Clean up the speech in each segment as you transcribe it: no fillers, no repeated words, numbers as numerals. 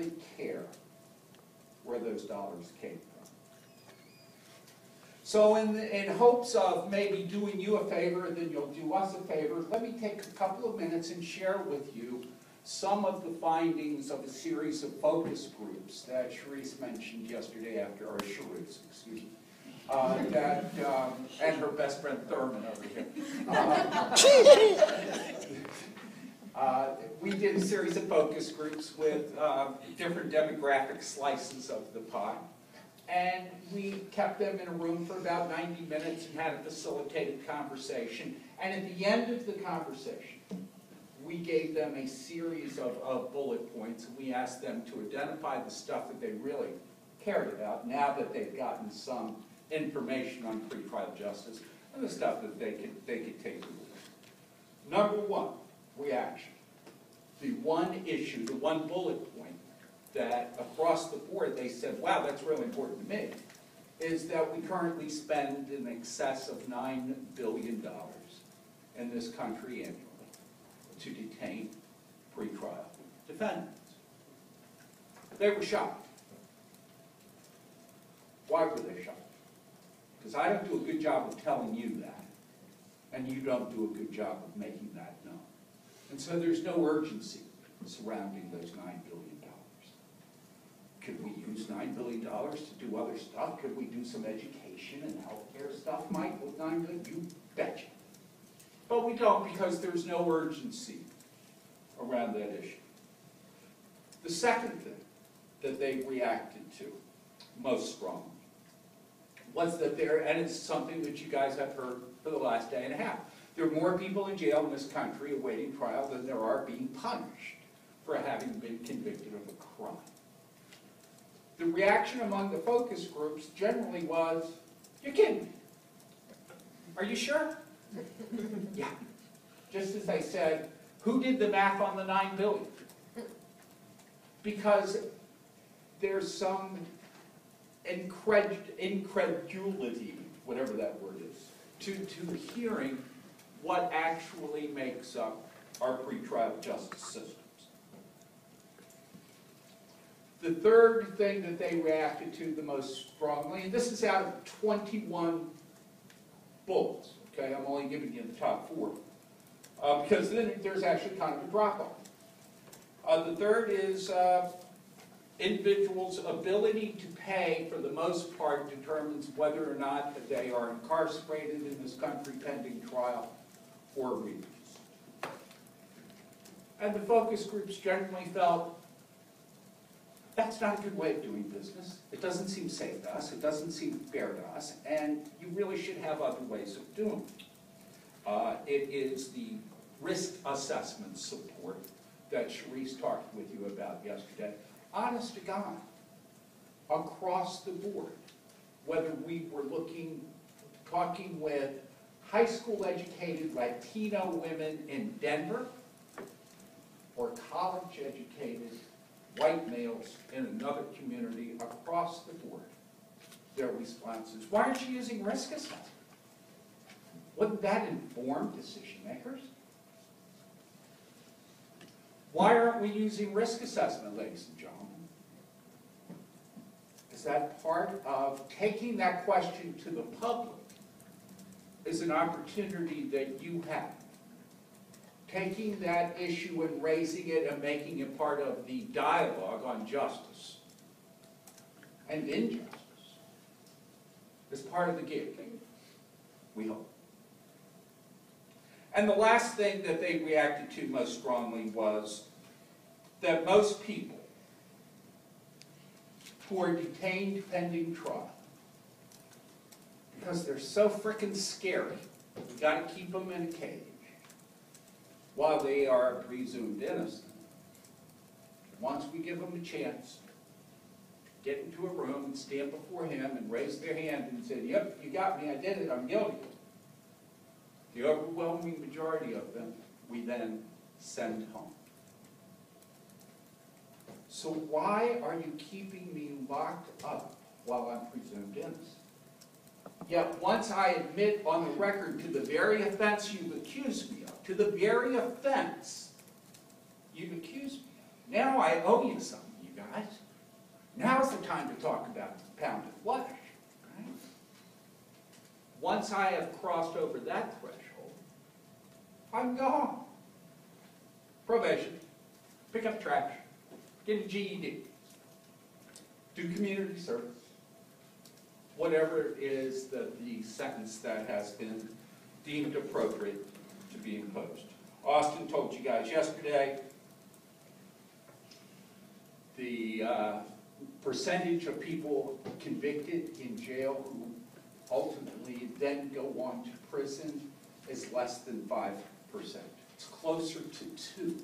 really care where those dollars came from. So in hopes of maybe doing you a favor, then you'll do us a favor, let me take a couple of minutes and share with you some of the findings of a series of focus groups that Charisse mentioned yesterday after, or Charisse, excuse me, and her best friend Thurman over here. We did a series of focus groups with different demographic slices of the pie. And we kept them in a room for about 90 minutes and had a facilitated conversation. And at the end of the conversation, we gave them a series of bullet points. And we asked them to identify the stuff that they really cared about now that they've gotten some information on pretrial justice and the stuff that they could take to the Number one, reaction. The one issue, the one bullet point that across the board they said, wow, that's really important to me, is that we currently spend in excess of $9 billion in this country annually to detain pretrial defendants. They were shocked. Why were they shocked? Because I don't do a good job of telling you that, and you don't do a good job of making that known. And so there's no urgency surrounding those $9 billion. Could we use $9 billion to do other stuff? Could we do some education and healthcare stuff, Mike, with $9 billion? You betcha. But we don't because there's no urgency around that issue. The second thing that they reacted to most strongly was that and it's something that you guys have heard for the last day and a half, there are more people in jail in this country awaiting trial than there are being punished for having been convicted of a crime. The reaction among the focus groups generally was, you're kidding me. Are you sure? Yeah. Just as I said, who did the math on the $9 billion? Because there's some incredulity, whatever that word is, to hearing what actually makes up our pretrial justice systems. The third thing that they reacted to the most strongly, and this is out of 21 bullets, okay, I'm only giving you the top 4, because then there's actually kind of a drop-off. The third is individuals' ability to pay, for the most part, determines whether or not they are incarcerated in this country pending trial or released. And the focus groups generally felt, that's not a good way of doing business. It doesn't seem safe to us. It doesn't seem fair to us. And you really should have other ways of doing it. It is the risk assessment support that Charisse talked with you about yesterday. Honest to God, across the board, whether we were talking with high school educated Latino women in Denver or college educated white males in another community, across the board, their responses, why aren't you using risk assessment? Wouldn't that inform decision makers? Why aren't we using risk assessment, ladies and gentlemen? Is that part of taking that question to the public is an opportunity that you have. Taking that issue and raising it and making it part of the dialogue on justice and injustice is part of the gig, we hope. And the last thing that they reacted to most strongly was that most people who are detained pending trial, because they're so frickin' scary, we got to keep them in a cage while they are presumed innocent. Once we give them a chance, get into a room and stand before him and raise their hand and say, yep, you got me, I did it, I'm guilty. The overwhelming majority of them, we then send home. So why are you keeping me locked up while I'm presumed innocent? Yet once I admit on the record to the very offense you've accused me of, to the very offense you've accused me of, now I owe you something, you guys. Now's the time to talk about pound of flesh. Right? Once I have crossed over that threshold, I'm gone. Probation, pick up trash, get a GED, do community service, whatever is the sentence that has been deemed appropriate to be imposed. Austin told you guys yesterday the percentage of people convicted in jail who ultimately then go on to prison is less than 5%. It's closer to 2.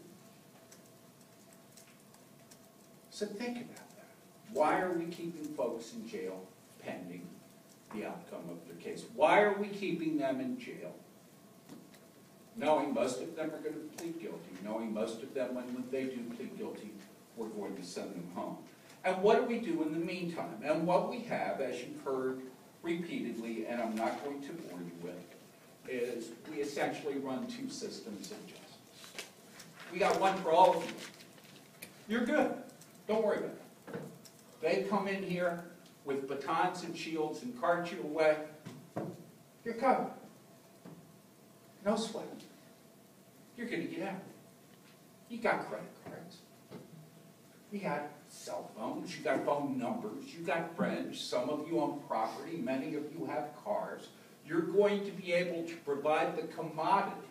So think about that. Why are we keeping folks in jail pending the outcome of their case? Why are we keeping them in jail? Knowing most of them are going to plead guilty, knowing most of them, when they do plead guilty, we're going to send them home. And what do we do in the meantime? And what we have, as you've heard repeatedly, and I'm not going to bore you with, is we essentially run 2 systems of justice. We got one for all of you. You're good. Don't worry about it. They come in here with batons and shields and cart you away. You're covered. No sweat. You're going to get out. You got credit cards. You got cell phones. You got phone numbers. You got friends. Some of you own property. Many of you have cars. You're going to be able to provide the commodity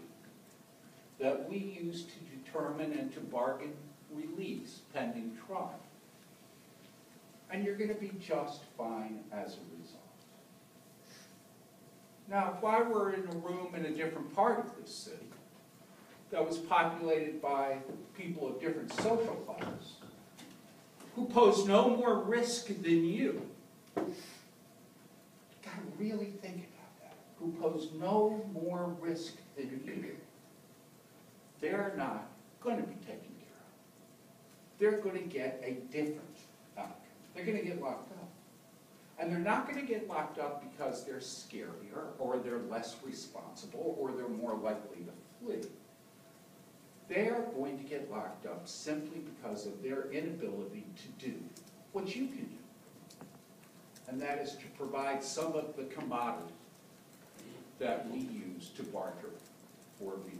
that we use to determine and to bargain release pending trial. And you're going to be just fine as a result. Now, if I were in a room in a different part of this city that was populated by people of different social classes, who pose no more risk than you, got to really think about that, who pose no more risk than you, they're not going to be taken care of. They're going to get a different outcome. They're going to get locked up. And they're not going to get locked up because they're scarier, or they're less responsible, or they're more likely to flee. They're going to get locked up simply because of their inability to do what you can do. And that is to provide some of the commodity that we use to barter for release.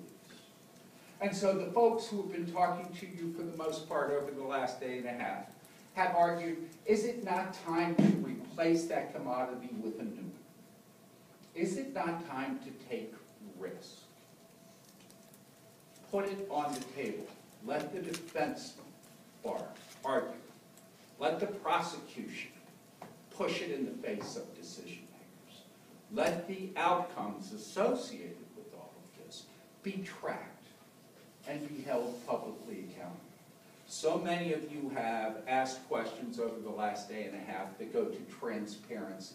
And so the folks who have been talking to you for the most part over the last day and a half have argued, is it not time to replace that commodity with a new one? Is it not time to take risk? Put it on the table. Let the defense bar argue. Let the prosecution push it in the face of decision makers. Let the outcomes associated with all of this be tracked and be held publicly accountable. So many of you have asked questions over the last day and a half that go to transparency,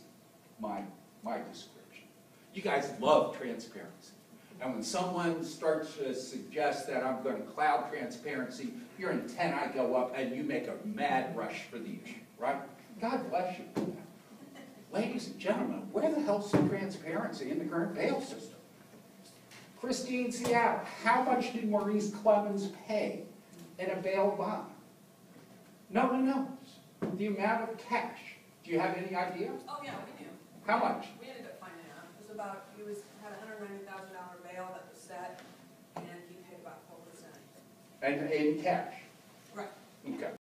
my description. You guys love transparency. And when someone starts to suggest that I'm going to cloud transparency, your antennae go up and you make a mad rush for the issue, right? God bless you for that. Ladies and gentlemen, where the hell's the transparency in the current bail system? Christine Seattle, how much did Maurice Clemens pay in a bail bond? No one knows. The amount of cash. Do you have any idea? Oh yeah, we knew. How much? We ended up finding out. It was about, had a $190,000 bail that was set, and he paid about 4%. And in cash? Right. Okay.